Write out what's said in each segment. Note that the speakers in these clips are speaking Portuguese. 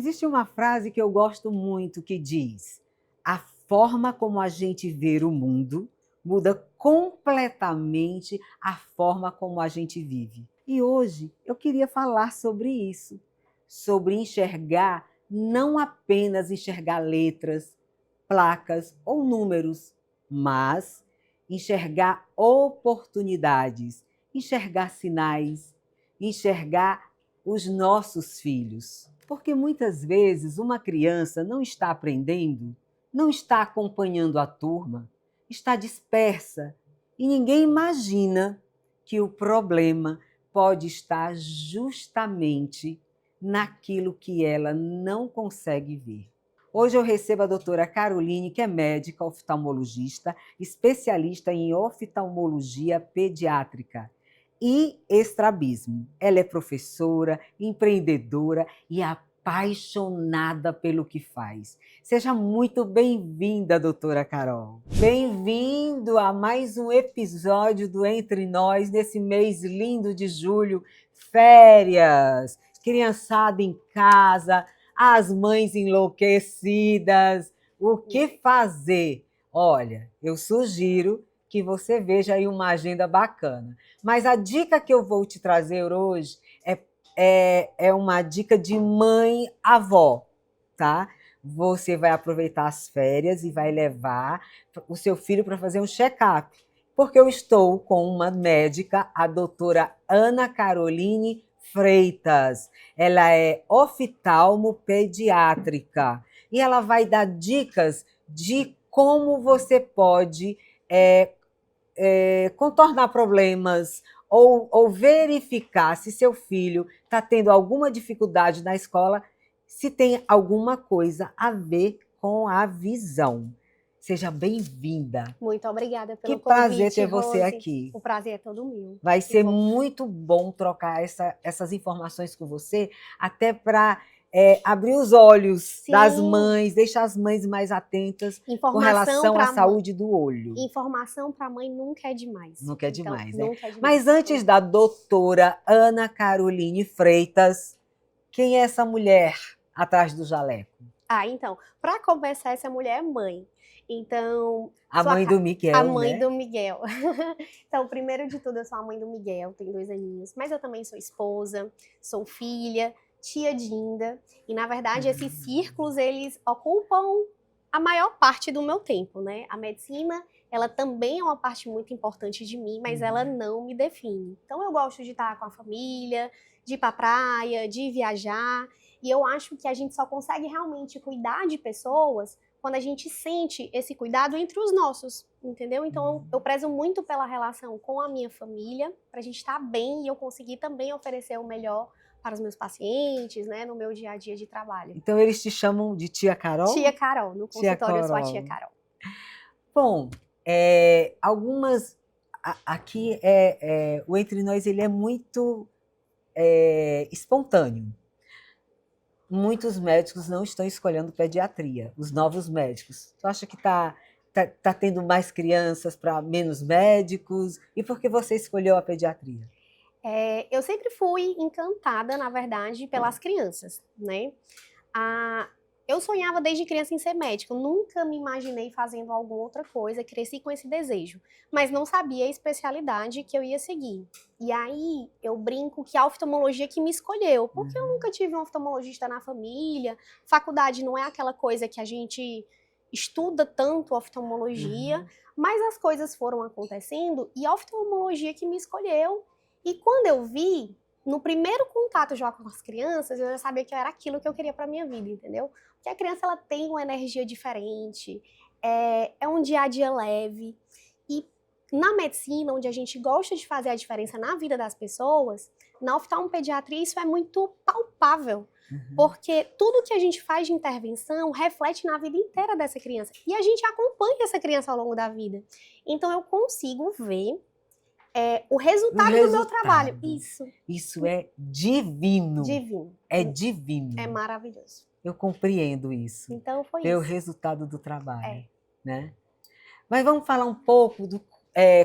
Existe uma frase que eu gosto muito que diz: a forma como a gente vê o mundo muda completamente a forma como a gente vive. E hoje eu queria falar sobre isso, sobre enxergar, não apenas enxergar letras, placas ou números, mas enxergar oportunidades, enxergar sinais, enxergar os nossos filhos. Porque muitas vezes uma criança não está aprendendo, não está acompanhando a turma, está dispersa e ninguém imagina que o problema pode estar justamente naquilo que ela não consegue ver. Hoje eu recebo a doutora Caroline, que é médica oftalmologista, especialista em oftalmologia pediátrica e estrabismo. Ela é professora, empreendedora e apaixonada pelo que faz. Seja muito bem-vinda, doutora Carol. Bem-vindo a mais um episódio do Entre Nós, nesse mês lindo de julho, férias, criançada em casa, as mães enlouquecidas, o que fazer? Olha, eu sugiro que você veja aí uma agenda bacana. Mas a dica que eu vou te trazer hoje é uma dica de mãe-avó, tá? Você vai aproveitar as férias e vai levar o seu filho para fazer um check-up, porque eu estou com uma médica, a doutora Ana Caroline Freitas. Ela é oftalmopediátrica e ela vai dar dicas de como você pode contornar problemas ou verificar se seu filho está tendo alguma dificuldade na escola, se tem alguma coisa a ver com a visão. Seja bem-vinda. Muito obrigada pelo convite. Que prazer convite, ter você Rose. aqui. O prazer é todo meu. Vai ser muito bom trocar essas informações com você, até para abrir os olhos das mães, deixar as mães mais atentas com relação à saúde do olho. Informação para a mãe nunca é demais. Nunca é demais, né? Nunca é demais. Mas antes da doutora Ana Caroline Freitas, quem é essa mulher atrás do jaleco? Então, para começar, essa mulher é mãe. Então, a mãe do Miguel, a mãe, né? do Miguel. Então, primeiro de tudo, eu sou a mãe do Miguel, tenho 2 aninhos, mas eu também sou esposa, sou filha, tia Dinda, e na verdade esses círculos, eles ocupam a maior parte do meu tempo, né? A medicina, ela também é uma parte muito importante de mim, mas ela não me define. Então, eu gosto de estar com a família, de ir pra praia, de viajar, e eu acho que a gente só consegue realmente cuidar de pessoas quando a gente sente esse cuidado entre os nossos, entendeu? Então, eu prezo muito pela relação com a minha família, pra gente estar bem e eu conseguir também oferecer o melhor para os meus pacientes, né, no meu dia a dia de trabalho. Então, eles te chamam de tia Carol? Tia Carol, no consultório eu sou a tia Carol. Bom, algumas... Aqui, o Entre Nós, ele é muito espontâneo. Muitos médicos não estão escolhendo pediatria, os novos médicos. Tu acha que tá tendo mais crianças para menos médicos? E por que você escolheu a pediatria? Eu sempre fui encantada, na verdade, pelas crianças, né? Eu sonhava desde criança em ser médica, eu nunca me imaginei fazendo alguma outra coisa, cresci com esse desejo, mas não sabia a especialidade que eu ia seguir. E aí eu brinco que a oftalmologia que me escolheu, porque eu nunca tive um oftalmologista na família, faculdade não é aquela coisa que a gente estuda tanto oftalmologia, mas as coisas foram acontecendo e a oftalmologia que me escolheu. E quando eu vi, no primeiro contato já com as crianças, eu já sabia que era aquilo que eu queria para minha vida, entendeu? Porque a criança, ela tem uma energia diferente, é um dia a dia leve. E na medicina, onde a gente gosta de fazer a diferença na vida das pessoas, na oftalmopediatria isso é muito palpável. Porque tudo que a gente faz de intervenção reflete na vida inteira dessa criança. E a gente acompanha essa criança ao longo da vida. Então eu consigo ver o resultado do meu trabalho. Isso é divino. Divino. É divino. É maravilhoso. Eu compreendo isso. Então foi ver isso. O resultado do trabalho. Né? Mas vamos falar um pouco do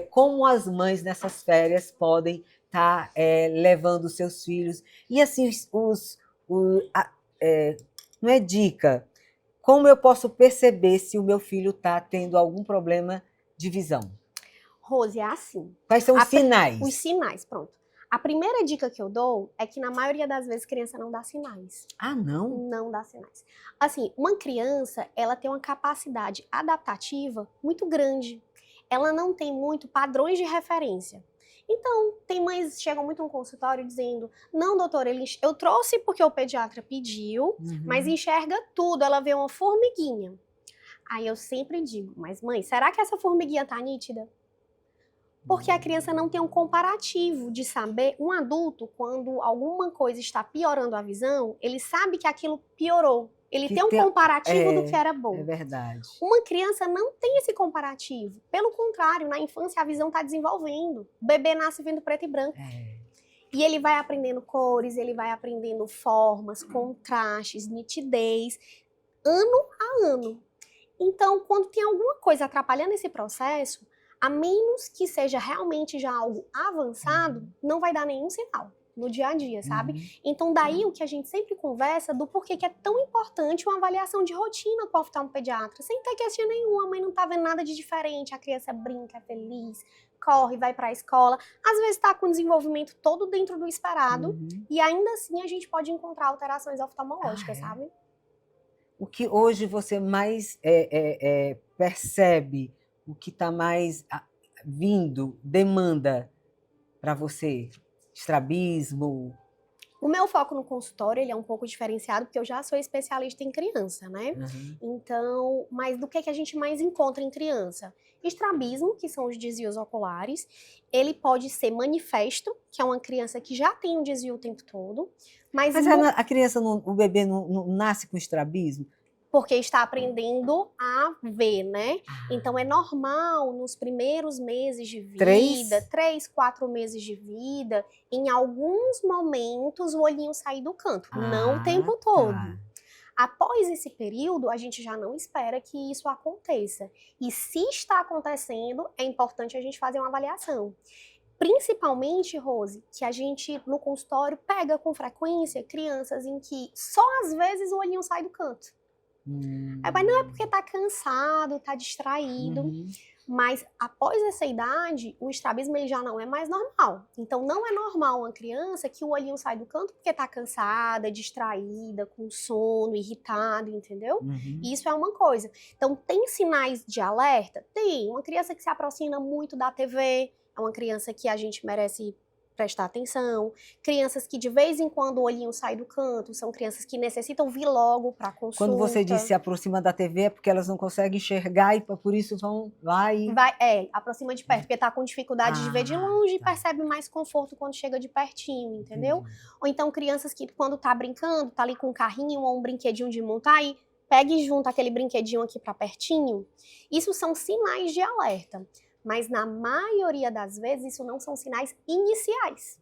como as mães nessas férias podem estar levando seus filhos. E assim, não é dica. Como eu posso perceber se o meu filho está tendo algum problema de visão? Rose, é assim. Quais são os sinais? Os sinais, pronto. A primeira dica que eu dou é que na maioria das vezes criança não dá sinais. Ah, não? Não dá sinais. Assim, uma criança, ela tem uma capacidade adaptativa muito grande. Ela não tem muito padrões de referência. Então, tem mães que chegam muito no consultório dizendo: não, doutora, eu trouxe porque o pediatra pediu, mas enxerga tudo, ela vê uma formiguinha. Aí eu sempre digo: mas mãe, será que essa formiguinha tá nítida? Porque a criança não tem um comparativo de saber. Um adulto, quando alguma coisa está piorando a visão, ele sabe que aquilo piorou. Ele tem um comparativo do que era bom. É verdade. Uma criança não tem esse comparativo. Pelo contrário, na infância a visão está desenvolvendo. O bebê nasce vendo preto e branco. E ele vai aprendendo cores, ele vai aprendendo formas, contrastes, nitidez, ano a ano. Então, quando tem alguma coisa atrapalhando esse processo, a menos que seja realmente já algo avançado, não vai dar nenhum sinal no dia a dia, sabe? Então, daí o que a gente sempre conversa do porquê que é tão importante uma avaliação de rotina com o oftalmopediatra, sem ter questão nenhuma, a mãe não tá vendo nada de diferente, a criança brinca, é feliz, corre, vai pra escola, às vezes tá com o desenvolvimento todo dentro do esperado, e ainda assim a gente pode encontrar alterações oftalmológicas, sabe? O que hoje você mais percebe, o que está mais vindo, demanda para você? Estrabismo? O meu foco no consultório, ele é um pouco diferenciado, porque eu já sou especialista em criança, né? Então, mas do que a gente mais encontra em criança? Estrabismo, que são os desvios oculares. Ele pode ser manifesto, que é uma criança que já tem um desvio o tempo todo. Mas a criança, o bebê não nasce com estrabismo? Porque está aprendendo a ver, né? Então é normal nos primeiros meses de vida, 3, 4 meses de vida, em alguns momentos o olhinho sair do canto, não o tempo todo. Após esse período, a gente já não espera que isso aconteça. E se está acontecendo, é importante a gente fazer uma avaliação. Principalmente, Rose, que a gente no consultório pega com frequência crianças em que só às vezes o olhinho sai do canto. Mas não é porque tá cansado, tá distraído, mas após essa idade, o estrabismo ele já não é mais normal. Então não é normal uma criança que o olhinho sai do canto porque tá cansada, distraída, com sono, irritado, entendeu? Isso é uma coisa. Então tem sinais de alerta? Tem. Uma criança que se aproxima muito da TV, é uma criança que a gente merece prestar atenção. Crianças que de vez em quando o olhinho sai do canto, são crianças que necessitam vir logo para consulta. Quando você diz se aproxima da TV, é porque elas não conseguem enxergar e por isso vão lá e... aproxima de perto, porque tá com dificuldade de ver de longe e percebe mais conforto quando chega de pertinho, entendeu? Ou então crianças que quando tá brincando, tá ali com um carrinho ou um brinquedinho de montar e pega e junta aquele brinquedinho aqui para pertinho. Isso são sinais de alerta. Mas na maioria das vezes isso não são sinais iniciais.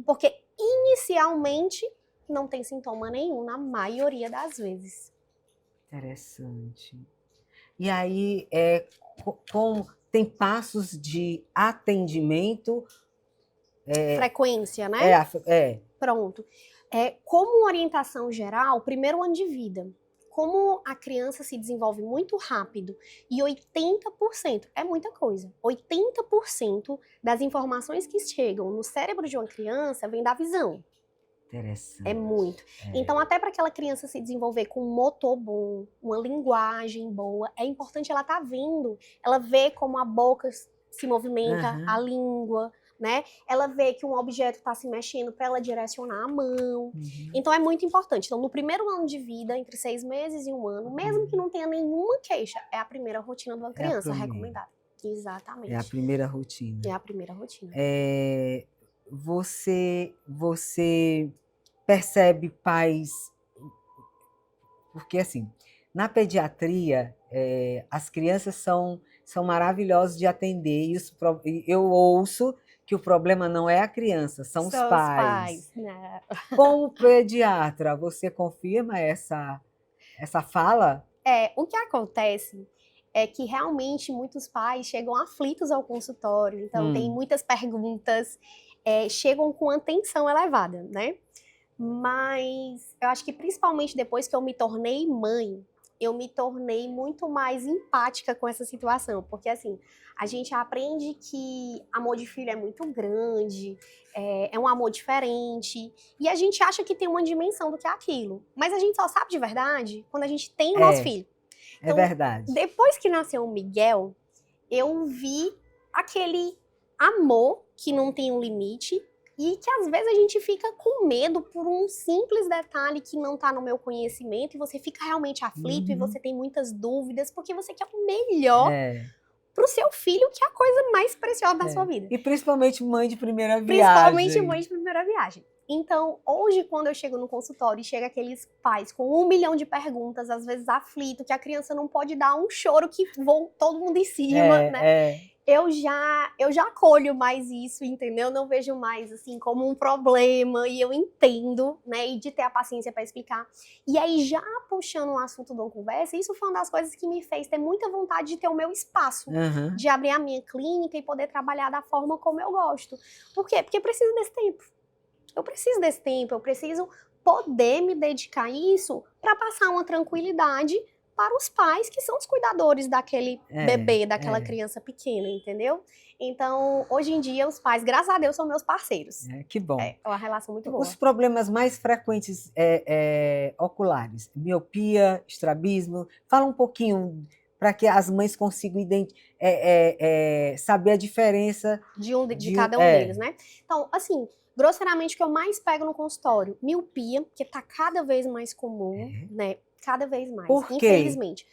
Porque inicialmente não tem sintoma nenhum, na maioria das vezes. Interessante. E aí, tem passos de atendimento? Frequência, né? Pronto. Como orientação geral, primeiro ano de vida. Como a criança se desenvolve muito rápido e 80%, é muita coisa, 80% das informações que chegam no cérebro de uma criança vem da visão. Interessante. É muito. Então, até para aquela criança se desenvolver com um motor bom, uma linguagem boa, é importante ela estar vendo, ela vê como a boca se movimenta, a língua, né? Ela vê que um objeto está se mexendo para ela direcionar a mão. Então é muito importante. Então, no primeiro ano de vida, entre 6 meses e 1 ano, mesmo que não tenha nenhuma queixa, é a primeira rotina de uma criança recomendada. Exatamente. É a primeira rotina. É a primeira rotina. Você percebe pais... Porque, assim, na pediatria, as crianças são maravilhosas de atender. E eu ouço que o problema não é a criança, são os pais. Né? Como pediatra, você confirma essa fala? O que acontece é que realmente muitos pais chegam aflitos ao consultório, então tem muitas perguntas, chegam com atenção elevada, né? Mas eu acho que principalmente depois que eu me tornei mãe, eu me tornei muito mais empática com essa situação, porque assim, a gente aprende que amor de filho é muito grande, é um amor diferente, e a gente acha que tem uma dimensão do que é aquilo, mas a gente só sabe de verdade quando a gente tem o nosso É, filho. é Então, verdade. depois que nasceu o Miguel, eu vi aquele amor que não tem um limite e que às vezes a gente fica com medo por um simples detalhe que não está no meu conhecimento e você fica realmente aflito e Uhum. você tem muitas dúvidas porque você quer o melhor É, para o seu filho, que é a coisa mais preciosa da sua é. vida. E principalmente mãe de primeira Principalmente mãe viagem. de primeira viagem. Então, hoje, quando eu chego no consultório e chega aqueles pais com 1 milhão de perguntas, às vezes aflito, que a criança não pode dar um choro que voa todo mundo em cima, né? É, é. Eu já acolho mais isso, entendeu? Não vejo mais assim como um problema e eu entendo, né? E de ter a paciência para explicar. E aí, já puxando o assunto da conversa, isso foi uma das coisas que me fez ter muita vontade de ter o meu espaço, Aham. de abrir a minha clínica e poder trabalhar da forma como eu gosto. Por quê? Porque eu preciso desse tempo. Eu preciso poder me dedicar a isso para passar uma tranquilidade para os pais que são os cuidadores daquele É, bebê, daquela é, criança pequena, entendeu? Então, hoje em dia, os pais, graças a Deus, são meus parceiros. é, que bom. É uma relação muito Os boa. problemas mais frequentes oculares, miopia, estrabismo. Fala um pouquinho para que as mães consigam saber a diferença De de um. cada um deles, né? Então, assim, grosseiramente, o que eu mais pego no consultório, miopia, que tá cada vez mais comum, né? Cada vez mais, Por quê? infelizmente.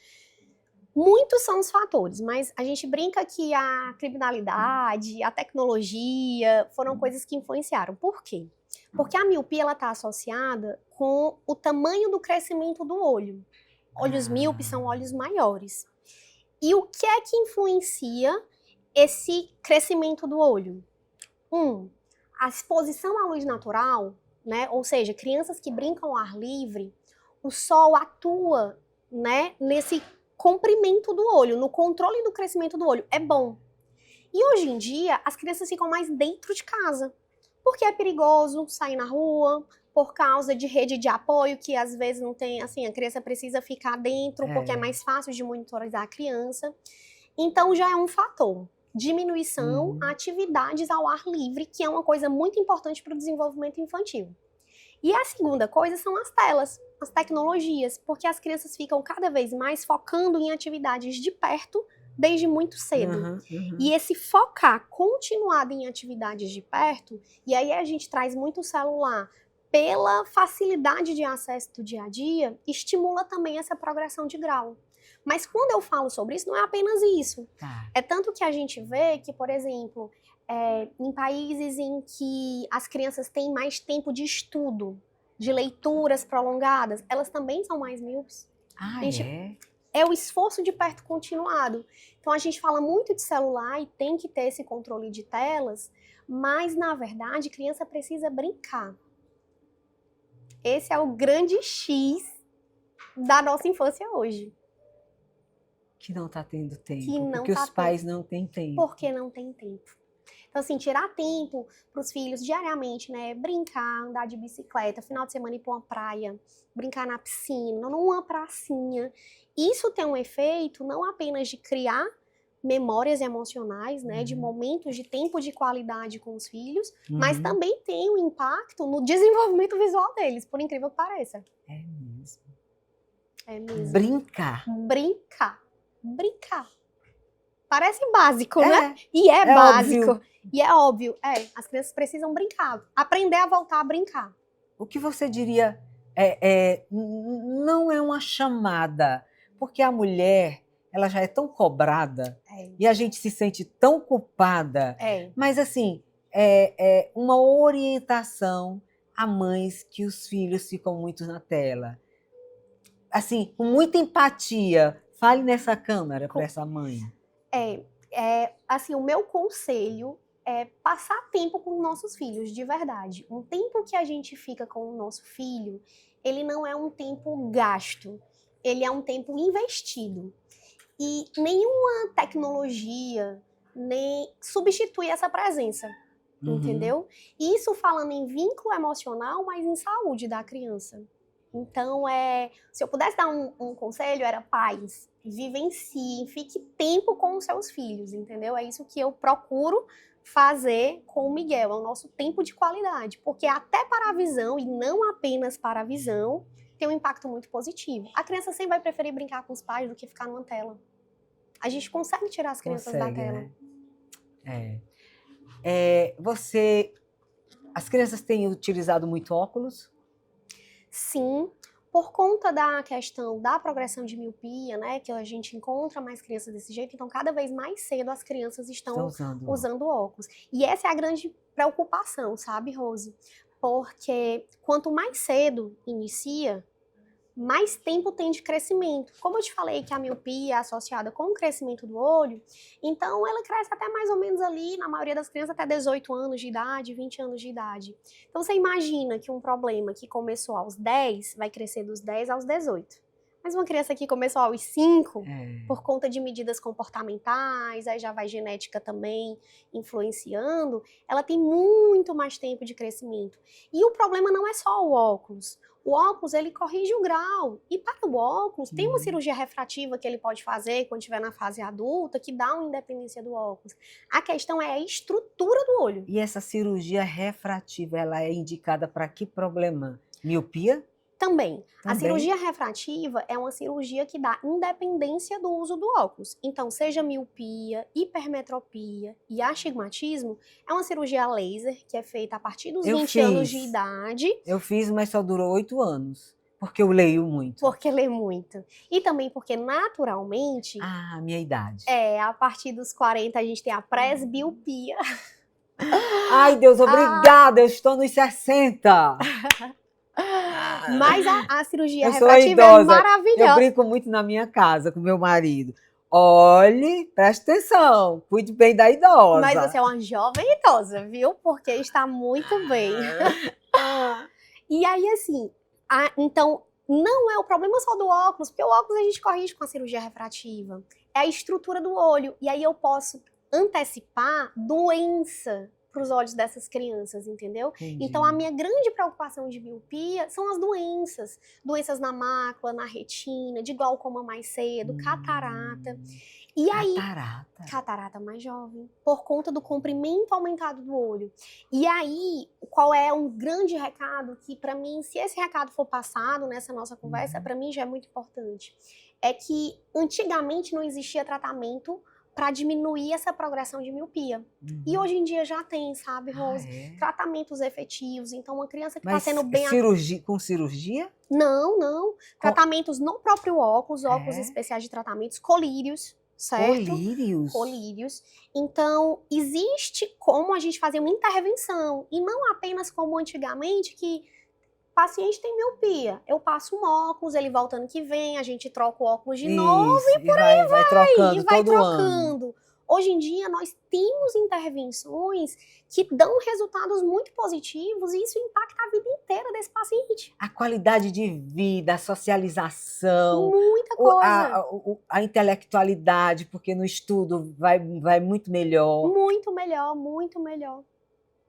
Muitos são os fatores, mas a gente brinca que a criminalidade, a tecnologia foram coisas que influenciaram. Por quê? Porque a miopia ela está associada com o tamanho do crescimento do olho. Olhos míopes são olhos maiores. E o que é que influencia esse crescimento do olho? A exposição à luz natural, né? Ou seja, crianças que brincam ao ar livre, o sol atua, né, nesse comprimento do olho, no controle do crescimento do olho. É bom. E hoje em dia, as crianças ficam mais dentro de casa, porque é perigoso sair na rua, por causa de rede de apoio, que às vezes não tem, assim, a criança precisa ficar dentro, porque é mais fácil de monitorizar a criança. Então já é um fator. Diminuição a atividades ao ar livre, que é uma coisa muito importante para o desenvolvimento infantil. E a segunda coisa são as telas, as tecnologias, porque as crianças ficam cada vez mais focando em atividades de perto desde muito cedo. Uhum, uhum. E esse focar continuado em atividades de perto, e aí a gente traz muito o celular pela facilidade de acesso do dia a dia, estimula também essa progressão de grau. Mas quando eu falo sobre isso, não é apenas isso. Tá. É tanto que a gente vê que, por exemplo, em países em que as crianças têm mais tempo de estudo, de leituras prolongadas, elas também são mais míopes. Ah, É o esforço de perto continuado. Então a gente fala muito de celular e tem que ter esse controle de telas, mas na verdade criança precisa brincar. Esse é o grande X da nossa infância hoje. Que não está tendo tempo, Que não porque tá os pais não têm tempo. Porque não tem tempo. Então, assim, tirar tempo para os filhos diariamente, né? Brincar, andar de bicicleta, final de semana ir para uma praia, brincar na piscina, numa pracinha. Isso tem um efeito não apenas de criar memórias emocionais, né? De momentos de tempo de qualidade com os filhos, mas também tem um impacto no desenvolvimento visual deles, por incrível que pareça. É mesmo. É mesmo. Brincar. Brincar. Parece básico, né? E é básico. óbvio. E é óbvio. As crianças precisam brincar. Aprender a voltar a brincar. O que você diria não é uma chamada, porque a mulher ela já é tão cobrada e a gente se sente tão culpada. Mas, assim, uma orientação a mães que os filhos ficam muito na tela. Assim, com muita empatia, fale nessa câmera para essa mãe. Assim, o meu conselho é passar tempo com os nossos filhos, de verdade. Um tempo que a gente fica com o nosso filho, ele não é um tempo gasto, ele é um tempo investido. E nenhuma tecnologia nem substitui essa presença. entendeu? Isso falando em vínculo emocional, mas em saúde da criança. Então, se eu pudesse dar um conselho, era pais, vivenciem, fique tempo com os seus filhos, entendeu? É isso que eu procuro fazer com o Miguel, é o nosso tempo de qualidade, porque até para a visão, e não apenas para a visão, tem um impacto muito positivo. A criança sempre vai preferir brincar com os pais do que ficar numa tela. A gente consegue tirar as crianças da tela. Né? As crianças têm utilizado muito óculos? Sim, por conta da questão da progressão de miopia, né, que a gente encontra mais crianças desse jeito, então cada vez mais cedo as crianças estão usando óculos. E essa é a grande preocupação, sabe, Rose? Porque quanto mais cedo inicia, mais tempo tem de crescimento. Como eu te falei que a miopia é associada com o crescimento do olho, então ela cresce até mais ou menos ali, na maioria das crianças, até 18 anos de idade, 20 anos de idade. Então você imagina que um problema que começou aos 10 vai crescer dos 10 aos 18. Mas uma criança que começou aos 5, por conta de medidas comportamentais, aí já vai genética também influenciando, ela tem muito mais tempo de crescimento. E o problema não é só o óculos. O óculos, ele corrige o grau. E para o óculos, tem uma cirurgia refrativa que ele pode fazer quando estiver na fase adulta, que dá uma independência do óculos. A questão é a estrutura do olho. E essa cirurgia refrativa, ela é indicada para que problema? Miopia? Também. A cirurgia refrativa é uma cirurgia que dá independência do uso do óculos. Então, seja miopia, hipermetropia e astigmatismo, é uma cirurgia laser que é feita a partir dos 20 anos de idade. Eu fiz, mas só durou 8 anos. Porque eu leio muito. Porque lê muito. E também porque, naturalmente... a minha idade. A partir dos 40 a gente tem a presbiopia. Ai, Deus, obrigada, eu estou nos 60. Mas a cirurgia refrativa é maravilhosa. Eu brinco muito na minha casa com meu marido. Olhe, presta atenção, cuide bem da idosa. Mas você é uma jovem idosa, viu? Porque está muito bem. E aí, assim, então, não é o problema só do óculos, porque o óculos a gente corrige com a cirurgia refrativa. É a estrutura do olho. E aí eu posso antecipar doença para os olhos dessas crianças, entendeu? Entendi. Então, a minha grande preocupação de miopia são as doenças. Doenças na mácula, na retina, de glaucoma mais cedo, catarata. E aí, catarata mais jovem, por conta do comprimento aumentado do olho. E aí, qual é um grande recado que, para mim, se esse recado for passado nessa nossa conversa, para mim já é muito importante. É que, antigamente, não existia tratamento para diminuir essa progressão de miopia. E hoje em dia já tem, sabe, Rose? Tratamentos efetivos. Então, uma criança que está sendo bem... Com cirurgia? Não. Tratamentos no próprio óculos especiais de tratamentos, colírios, certo? Colírios. Então, existe como a gente fazer uma intervenção. E não apenas como antigamente, que o paciente tem miopia. Eu passo um óculos, ele volta ano que vem, a gente troca o óculos de novo e por aí vai. Trocando, vai todo trocando. Ano. Hoje em dia, nós temos intervenções que dão resultados muito positivos e isso impacta a vida inteira desse paciente. A qualidade de vida, a socialização. Muita coisa. A intelectualidade, porque no estudo vai muito melhor. Muito melhor.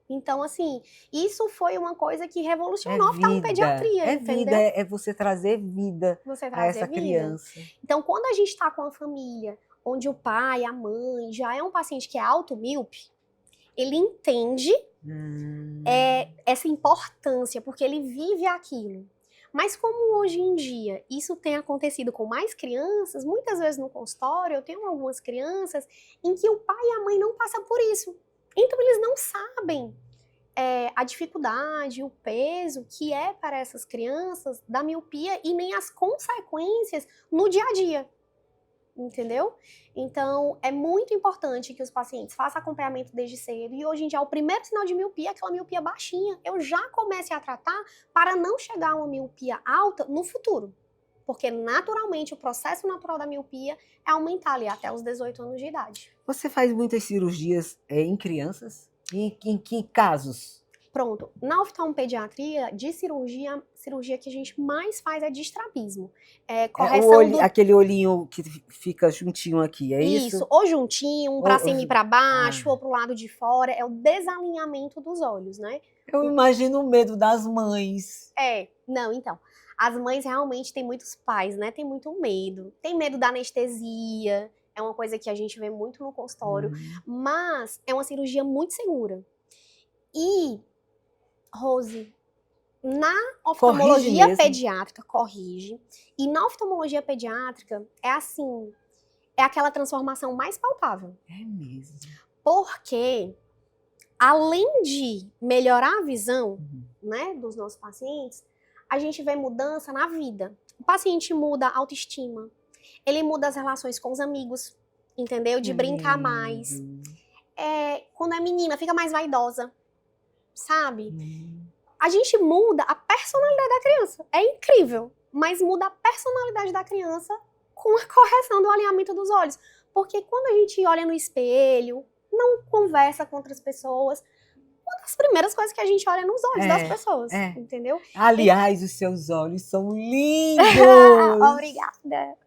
Então, assim, isso foi uma coisa que revolucionou a oftalmopediatria, entendeu? Vida, é você trazer vida a essa criança. Então, quando a gente está com a família, onde o pai, a mãe, já é um paciente que é automíope, ele entende essa importância, porque ele vive aquilo. Mas como hoje em dia isso tem acontecido com mais crianças, muitas vezes no consultório eu tenho algumas crianças em que o pai e a mãe não passam por isso. Então, eles não sabem a dificuldade, o peso que é para essas crianças da miopia e nem as consequências no dia a dia, entendeu? Então, é muito importante que os pacientes façam acompanhamento desde cedo e hoje em dia o primeiro sinal de miopia é aquela miopia baixinha. Eu já comecei a tratar para não chegar a uma miopia alta no futuro. Porque, naturalmente, o processo natural da miopia é aumentar ali até os 18 anos de idade. Você faz muitas cirurgias em crianças? Em que casos? Pronto. Na oftalmopediatria, de cirurgia que a gente mais faz é de estrabismo. Correção do... Aquele olhinho que fica juntinho aqui, é isso? Isso, ou juntinho, um pra cima e pra baixo, Ah. ou pro lado de fora. É o desalinhamento dos olhos, né? Eu imagino o medo das mães. Não, então. As mães realmente têm muitos pais, né? Tem muito medo. Tem medo da anestesia. É uma coisa que a gente vê muito no consultório. Mas é uma cirurgia muito segura. E, Rose, na oftalmologia pediátrica, corrige. E na oftalmologia pediátrica, é assim, é aquela transformação mais palpável. É mesmo. Porque, além de melhorar a visão, né, dos nossos pacientes, a gente vê mudança na vida. O paciente muda a autoestima, ele muda as relações com os amigos, entendeu? De brincar mais. Quando é menina, fica mais vaidosa, sabe? A gente muda a personalidade da criança. É incrível, mas muda a personalidade da criança com a correção do alinhamento dos olhos. Porque quando a gente olha no espelho, não conversa com outras pessoas, uma das primeiras coisas que a gente olha nos olhos das pessoas, entendeu? Aliás, os seus olhos são lindos! Obrigada!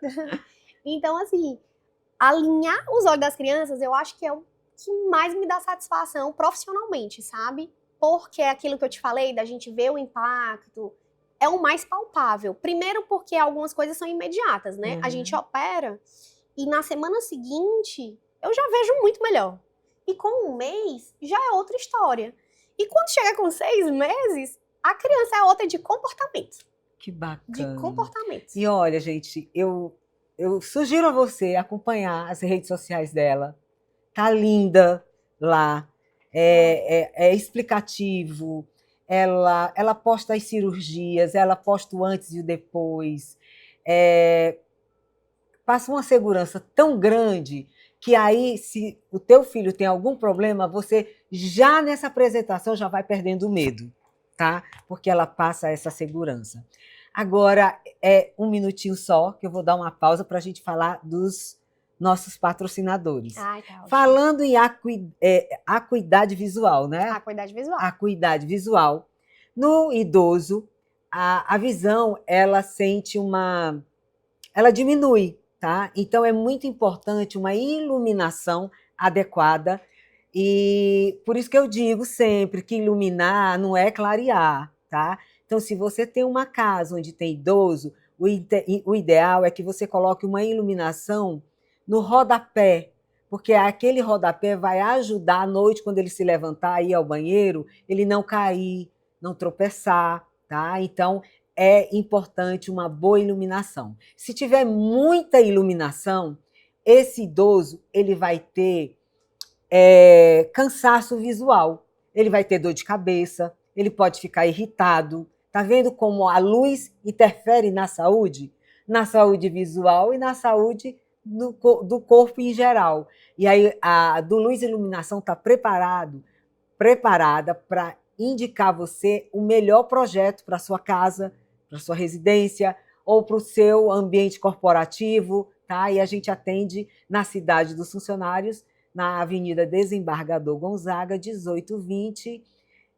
Então, assim, alinhar os olhos das crianças, eu acho que é o que mais me dá satisfação profissionalmente, sabe? Porque é aquilo que eu te falei, da gente ver o impacto, é o mais palpável. Primeiro porque algumas coisas são imediatas, né? A gente opera e na semana seguinte eu já vejo muito melhor. E com um mês já é outra história. E quando chega com 6 meses, a criança é outra de comportamento. Que bacana. De comportamento. E olha, gente, eu sugiro a você acompanhar as redes sociais dela. Tá linda lá. É explicativo, ela posta as cirurgias, ela posta o antes e o depois, passa uma segurança tão grande que aí, se o teu filho tem algum problema, você já nessa apresentação já vai perdendo o medo, tá? Porque ela passa essa segurança. Agora, um minutinho só, que eu vou dar uma pausa para a gente falar dos nossos patrocinadores. Ai, tá ótimo. Falando em acuidade visual, né? Acuidade visual. Acuidade visual. No idoso, a visão, ela sente ela diminui, tá? Então, é muito importante uma iluminação adequada e por isso que eu digo sempre que iluminar não é clarear, tá? Então, se você tem uma casa onde tem idoso, o ideal é que você coloque uma iluminação no rodapé, porque aquele rodapé vai ajudar à noite, quando ele se levantar e ir ao banheiro, ele não cair, não tropeçar, tá? Então, é importante uma boa iluminação. Se tiver muita iluminação, esse idoso ele vai ter cansaço visual, ele vai ter dor de cabeça, ele pode ficar irritado. Tá vendo como a luz interfere na saúde? Na saúde visual e na saúde do corpo em geral. E aí a do Luz Iluminação está preparada para indicar você o melhor projeto para sua casa, para sua residência ou para o seu ambiente corporativo, tá? E a gente atende na Cidade dos Funcionários, na Avenida Desembargador Gonzaga, 1820,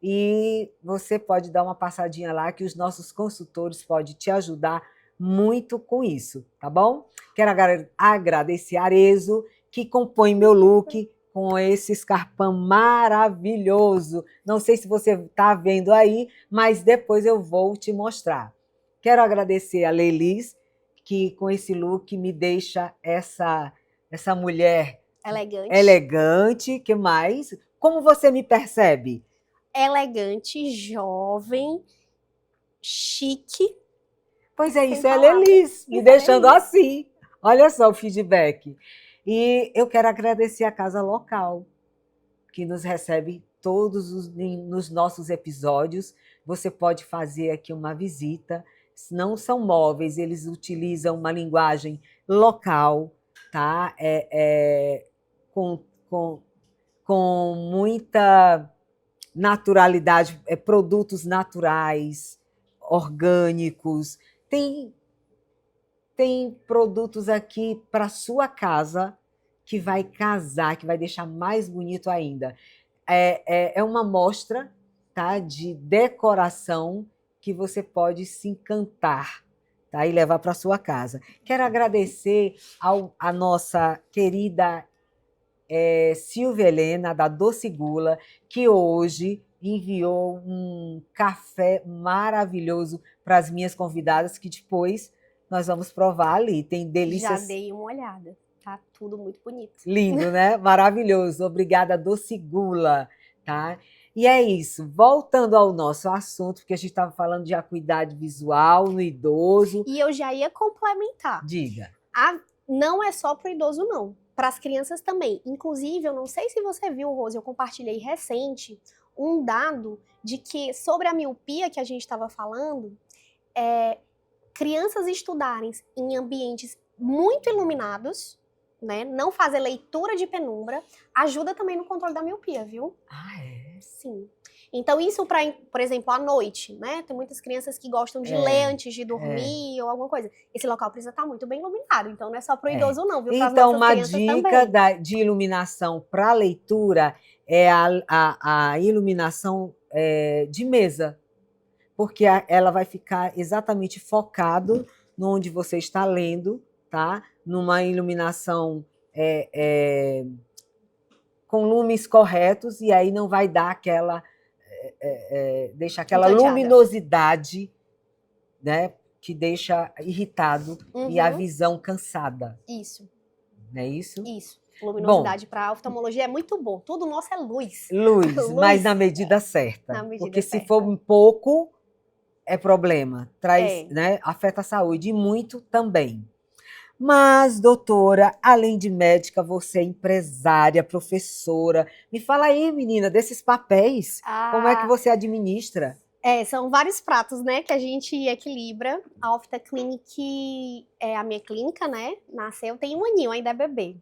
e você pode dar uma passadinha lá que os nossos consultores podem te ajudar muito com isso, tá bom? Quero agradecer a Arezzo, que compõe meu look com esse escarpão maravilhoso. Não sei se você está vendo aí, mas depois eu vou te mostrar. Quero agradecer a Lelis, que com esse look me deixa essa mulher elegante. Que mais? Como você me percebe? Elegante, jovem, chique. Pois é, isso é a Lelis, me deixando assim. Olha só o feedback. E eu quero agradecer a Casa Local, que nos recebe todos nos nossos episódios. Você pode fazer aqui uma visita. Não são móveis, eles utilizam uma linguagem local, tá? Com muita naturalidade, produtos naturais, orgânicos. Tem produtos aqui para sua casa que vai casar, que vai deixar mais bonito ainda. É uma mostra, tá, de decoração que você pode se encantar, tá, e levar para sua casa. Quero agradecer a nossa querida Silvia Helena, da Doce Gula, que hoje enviou um café maravilhoso para as minhas convidadas, que depois nós vamos provar ali. Tem delícias. Já dei uma olhada. Tá tudo muito bonito. Lindo, né? Maravilhoso. Obrigada, Doce Gula, tá? E é isso. Voltando ao nosso assunto, porque a gente estava falando de acuidade visual no idoso. E eu já ia complementar. Diga. Não é só para o idoso, não. Para as crianças também. Inclusive, eu não sei se você viu, Rose, eu compartilhei recente um dado de que sobre a miopia que a gente estava falando, crianças estudarem em ambientes muito iluminados, né, não fazer leitura de penumbra, ajuda também no controle da miopia, viu? Ah, é? Sim. Então, isso, por exemplo, à noite, né? Tem muitas crianças que gostam de ler antes de dormir ou alguma coisa. Esse local precisa estar muito bem iluminado. Então, não é só para o idoso, não, viu? Pras Então, nossas uma crianças dica também. de iluminação para leitura é a iluminação de mesa, porque ela vai ficar exatamente focado no onde você está lendo, tá? Numa iluminação com lumes corretos, e aí não vai dar aquela deixa aquela Entediada. luminosidade, né, que deixa irritado e a Uhum. visão cansada. Isso, Não é isso? isso. Luminosidade para oftalmologia é muito bom. Tudo nosso é luz. Luz, Luz. mas na medida certa. Na medida Porque se certa. for um pouco, é problema. Traz, É. né, afeta a saúde, e muito também. Mas, doutora, além de médica, você é empresária, professora. Me fala aí, menina, desses papéis. Como é que você administra? São vários pratos, né, que a gente equilibra. A Ofta Clinic é a minha clínica, né? Nasceu, tem um aninho, ainda é bebê.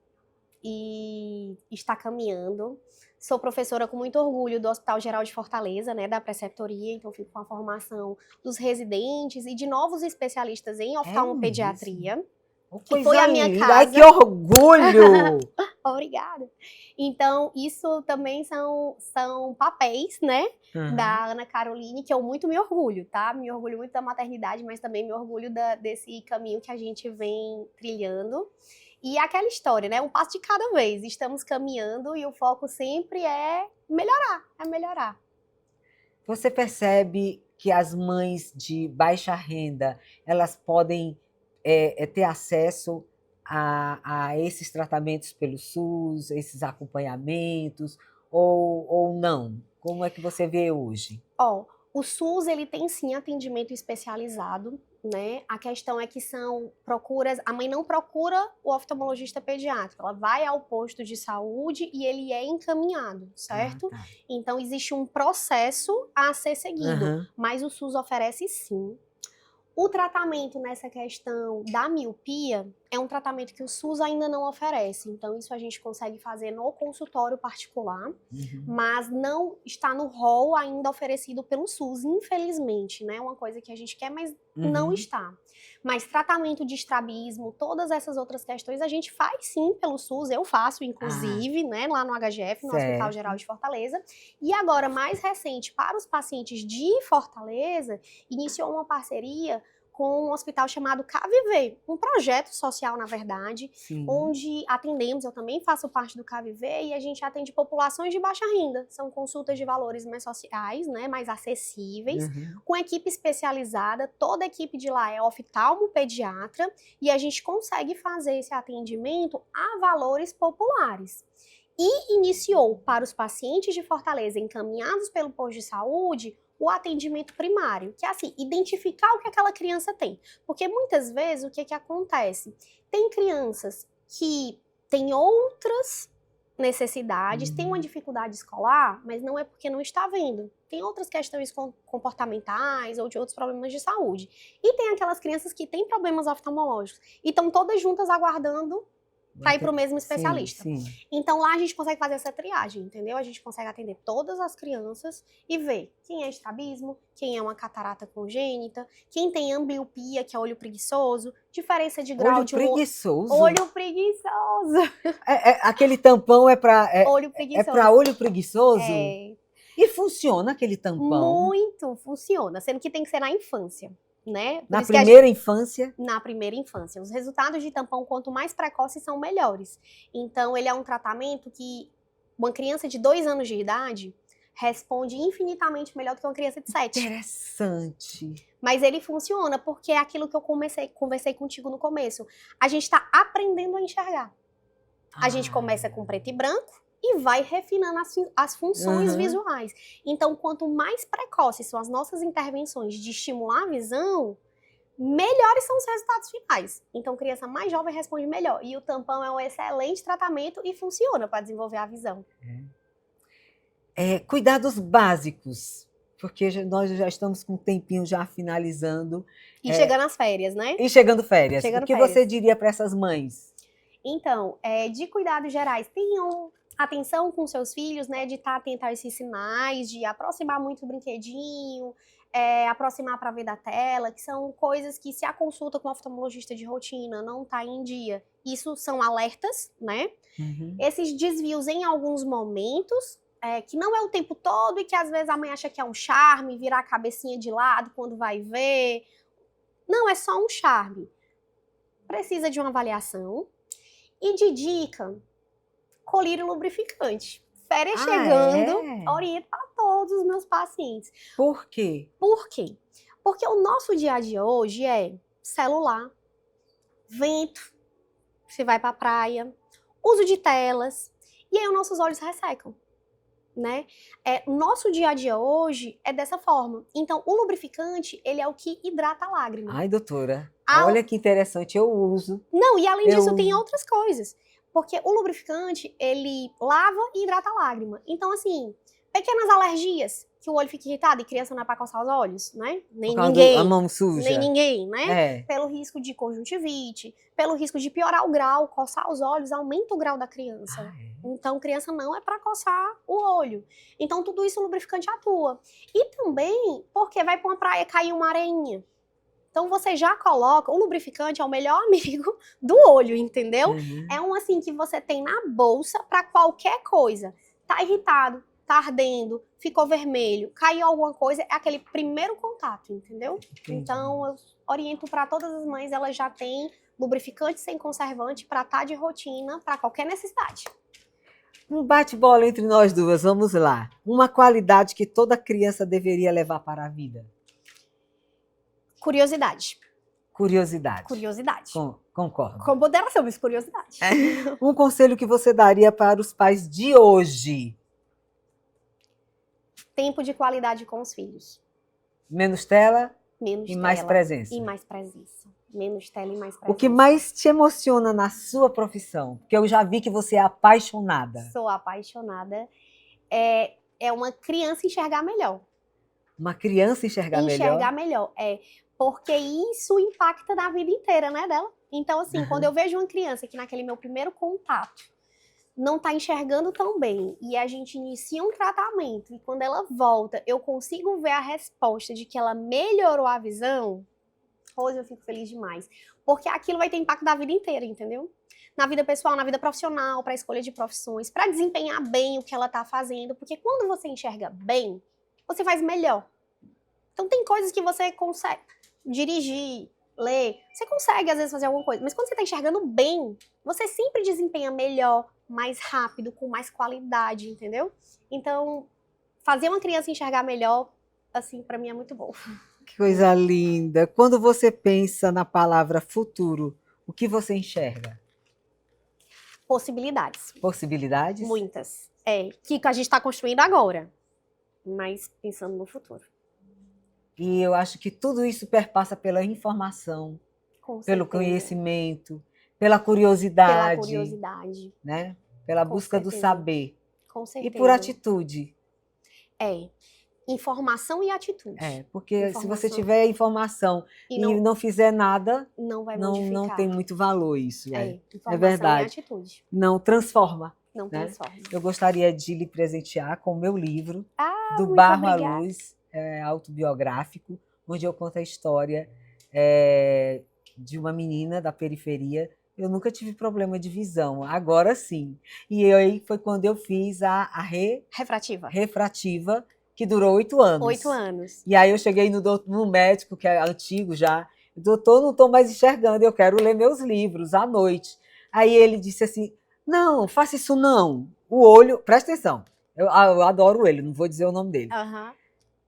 E está caminhando. Sou professora com muito orgulho do Hospital Geral de Fortaleza, né, da preceptoria, então fico com a formação dos residentes e de novos especialistas em oftalmopediatria. Que foi a minha linda. casa. Ai, que orgulho! Obrigada. Então, isso também são papéis, né, da Ana Caroline, que eu muito me orgulho, tá? Me orgulho muito da maternidade, mas também me orgulho desse caminho que a gente vem trilhando. E aquela história, né? Um passo de cada vez. Estamos caminhando e o foco sempre é melhorar. Você percebe que as mães de baixa renda, elas podem ter acesso a esses tratamentos pelo SUS, esses acompanhamentos, ou não? Como é que você vê hoje? O SUS, ele tem sim atendimento especializado, né? A questão é que são procuras, a mãe não procura o oftalmologista pediátrico, ela vai ao posto de saúde e ele é encaminhado, certo? Tá. Então, existe um processo a ser seguido, mas o SUS oferece sim. O tratamento nessa questão da miopia é um tratamento que o SUS ainda não oferece. Então, isso a gente consegue fazer no consultório particular, mas não está no rol ainda oferecido pelo SUS, infelizmente, né? Uma coisa que a gente quer, mas não está. Mas tratamento de estrabismo, todas essas outras questões, a gente faz sim pelo SUS, eu faço, inclusive, né, lá no HGF, no Hospital Geral de Fortaleza. E agora, mais recente, para os pacientes de Fortaleza, iniciou uma parceria com um hospital chamado KVV, um projeto social, na verdade, onde atendemos, eu também faço parte do KVV, e a gente atende populações de baixa renda. São consultas de valores mais sociais, né, mais acessíveis, com equipe especializada, toda a equipe de lá é oftalmopediatra, e a gente consegue fazer esse atendimento a valores populares. E iniciou para os pacientes de Fortaleza encaminhados pelo posto de saúde o atendimento primário, que é assim, identificar o que aquela criança tem. Porque muitas vezes o que acontece? Tem crianças que têm outras necessidades, têm uma dificuldade escolar, mas não é porque não está vendo. Tem outras questões comportamentais ou de outros problemas de saúde. E tem aquelas crianças que têm problemas oftalmológicos e estão todas juntas aguardando para ir para o mesmo especialista. Então lá a gente consegue fazer essa triagem, entendeu? A gente consegue atender todas as crianças e ver quem é estrabismo, quem é uma catarata congênita, quem tem ambliopia, que é olho preguiçoso, diferença de grau de preguiçoso? Olho preguiçoso. Aquele tampão é para olho preguiçoso. olho preguiçoso? E funciona aquele tampão? Muito funciona, sendo que tem que ser na infância, né? Por Na isso que primeira infância? na primeira infância. Os resultados de tampão, quanto mais precoces, são melhores. Então, ele é um tratamento que uma criança de 2 anos de idade responde infinitamente melhor do que uma criança de 7. Interessante. Mas ele funciona porque é aquilo que eu conversei contigo no começo. A gente está aprendendo a enxergar. A gente começa com preto e branco e vai refinando as funções Uhum. visuais. Então, quanto mais precoces são as nossas intervenções de estimular a visão, melhores são os resultados finais. Então, criança mais jovem responde melhor. E o tampão é um excelente tratamento e funciona para desenvolver a visão. Cuidados básicos, porque nós já estamos com um tempinho já finalizando. E chegando às férias, né? E chegando férias. Chegando O que férias. você diria para essas mães? Então, de cuidados gerais, tenham atenção com seus filhos, né? De estar atento a esses sinais, de aproximar muito o brinquedinho, aproximar para ver da tela, que são coisas que, se a consulta com o oftalmologista de rotina não está em dia, isso são alertas, né? Uhum. Esses desvios em alguns momentos, que não é o tempo todo e que às vezes a mãe acha que é um charme, virar a cabecinha de lado quando vai ver. Não, é só um charme. Precisa de uma avaliação. E de dica, colírio lubrificante. Férias chegando, oriento para todos os meus pacientes. Por quê? Por quê? Porque o nosso dia a dia hoje é celular, vento, você vai para a praia, uso de telas, e aí os nossos olhos ressecam, né? Nosso dia a dia hoje é dessa forma. Então, o lubrificante, ele é o que hidrata a lágrima. Ai, doutora, olha que interessante, eu uso. Não, e além disso tem outras coisas. Porque o lubrificante, ele lava e hidrata a lágrima. Então, assim, pequenas alergias, que o olho fica irritado e criança não é pra coçar os olhos, né? Nem ninguém. A mão suja. Nem ninguém, né? Pelo risco de conjuntivite, pelo risco de piorar o grau, coçar os olhos, aumenta o grau da criança. Então, criança não é pra coçar o olho. Então, tudo isso o lubrificante atua. E também porque vai pra uma praia cair uma areinha. Então, você já coloca, o lubrificante é o melhor amigo do olho, entendeu? Uhum. É um assim que você tem na bolsa para qualquer coisa. Tá irritado, tá ardendo, ficou vermelho, caiu alguma coisa, é aquele primeiro contato, entendeu? Entendi. Então, eu oriento para todas as mães, elas já têm lubrificante sem conservante para estar de rotina, para qualquer necessidade. Um bate-bola entre nós duas, vamos lá. Uma qualidade que toda criança deveria levar para a vida. Curiosidade. Curiosidade. Curiosidade. Concordo. Com moderação, mas curiosidade. Um conselho que você daria para os pais de hoje? Tempo de qualidade com os filhos. Menos tela Menos e tela. mais presença. E mais presença. Menos tela e mais presença. O que mais te emociona na sua profissão? Porque eu já vi que você é apaixonada. Sou apaixonada. É uma criança enxergar melhor. Uma criança enxergar melhor? Enxergar melhor, porque isso impacta na vida inteira, né, dela. Então, assim, quando eu vejo uma criança que naquele meu primeiro contato não tá enxergando tão bem e a gente inicia um tratamento e quando ela volta eu consigo ver a resposta de que ela melhorou a visão, hoje eu fico feliz demais. Porque aquilo vai ter impacto da vida inteira, entendeu? Na vida pessoal, na vida profissional, para escolha de profissões, para desempenhar bem o que ela tá fazendo. Porque quando você enxerga bem, você faz melhor. Então tem coisas que você consegue dirigir, ler, você consegue às vezes fazer alguma coisa, mas quando você tá enxergando bem, você sempre desempenha melhor, mais rápido, com mais qualidade, entendeu? Então, fazer uma criança enxergar melhor, assim, pra mim é muito bom. Que coisa linda. Quando você pensa na palavra futuro, o que você enxerga? Possibilidades. Possibilidades? Muitas. Que a gente tá construindo agora, mas pensando no futuro. E eu acho que tudo isso perpassa pela informação, pelo conhecimento, pela curiosidade. Pela curiosidade. Né? Pela busca do saber. Com certeza. E por atitude. Informação e atitude. Porque se você tiver informação e não fizer nada, não vai não tem muito valor isso. É informação verdade. E atitude. Não transforma. Não né? transforma. Eu gostaria de lhe presentear com o meu livro, Do muito Barro à obrigada. Luz, autobiográfico, onde eu conto a história de uma menina da periferia Eu nunca tive problema de visão, agora sim. E aí foi quando eu fiz a refrativa, que durou 8 anos. 8 anos. E aí eu cheguei no médico, que é antigo já, doutor, não estou mais enxergando, eu quero ler meus livros à noite. Aí ele disse assim, não, faça isso não. O olho, presta atenção, eu adoro ele, não vou dizer o nome dele. Uhum.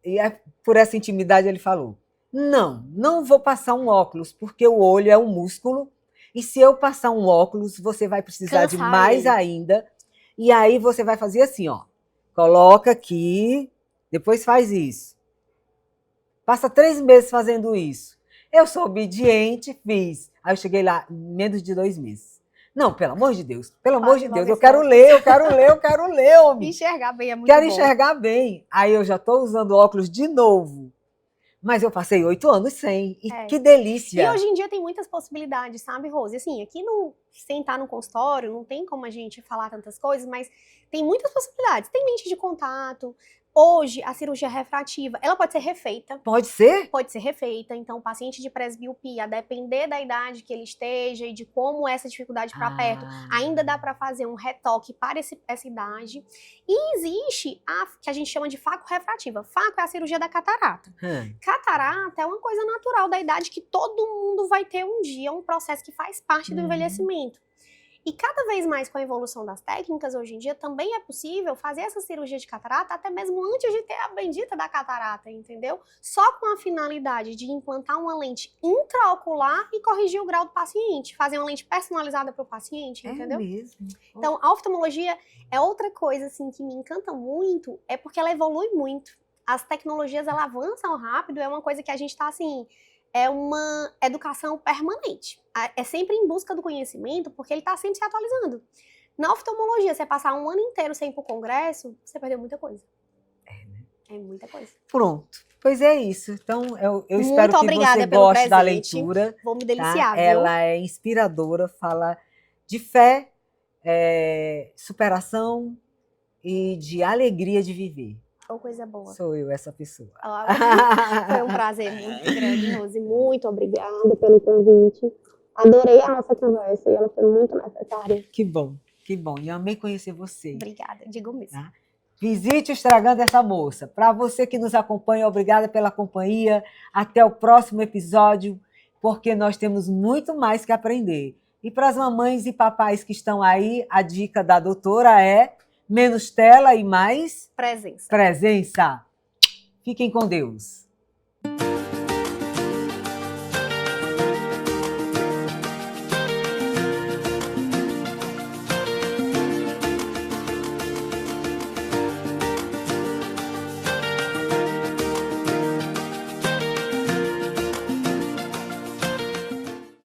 E por essa intimidade ele falou, não vou passar um óculos, porque o olho é um músculo, e se eu passar um óculos, você vai precisar de mais ainda, e aí você vai fazer assim, ó, coloca aqui, depois faz isso. Passa 3 meses fazendo isso. Eu sou obediente, fiz. Aí eu cheguei lá, menos de 2 meses. Não, pelo amor de Deus, eu quero ler, homem. Enxergar bem é muito Quero bom. enxergar bem. Aí eu já estou usando óculos de novo. Mas eu passei 8 anos sem. E que delícia! E hoje em dia tem muitas possibilidades, sabe, Rose? Assim, aqui sem estar no consultório, não tem como a gente falar tantas coisas, mas tem muitas possibilidades. Tem lente de contato. Hoje, a cirurgia refrativa, ela pode ser refeita. Pode ser? Pode ser refeita. Então, o paciente de presbiopia, a depender da idade que ele esteja e de como essa dificuldade para perto, ainda dá para fazer um retoque para essa idade. E existe a que a gente chama de faco refrativa. Faco é a cirurgia da catarata. Catarata é uma coisa natural da idade que todo mundo vai ter um dia, um processo que faz parte do envelhecimento. E cada vez mais com a evolução das técnicas, hoje em dia, também é possível fazer essa cirurgia de catarata até mesmo antes de ter a bendita da catarata, entendeu? Só com a finalidade de implantar uma lente intraocular e corrigir o grau do paciente, fazer uma lente personalizada para o paciente, entendeu? É mesmo? Então, a oftalmologia é outra coisa, assim, que me encanta muito, é porque ela evolui muito. As tecnologias, elas avançam rápido, é uma coisa que a gente está, assim... É uma educação permanente. É sempre em busca do conhecimento, porque ele está sempre se atualizando. Na oftalmologia, você passar um ano inteiro sem ir para o congresso, você perdeu muita coisa. É muita coisa. Pronto. Pois é isso. Então, eu espero que você goste da leitura. Vou me deliciar, tá? Ela é inspiradora, fala de fé, superação e de alegria de viver. Ou coisa boa. Sou eu essa pessoa. Foi um prazer muito grande, Rose. Muito obrigada pelo convite. Adorei a nossa conversa e ela foi muito necessária. Que bom, que bom. E amei conhecer você. Obrigada, digo mesmo. Tá? Visite o Estragando Essa Moça. Para você que nos acompanha, obrigada pela companhia. Até o próximo episódio, porque nós temos muito mais que aprender. E para as mamães e papais que estão aí, a dica da doutora é... menos tela e mais... presença. Presença. Fiquem com Deus.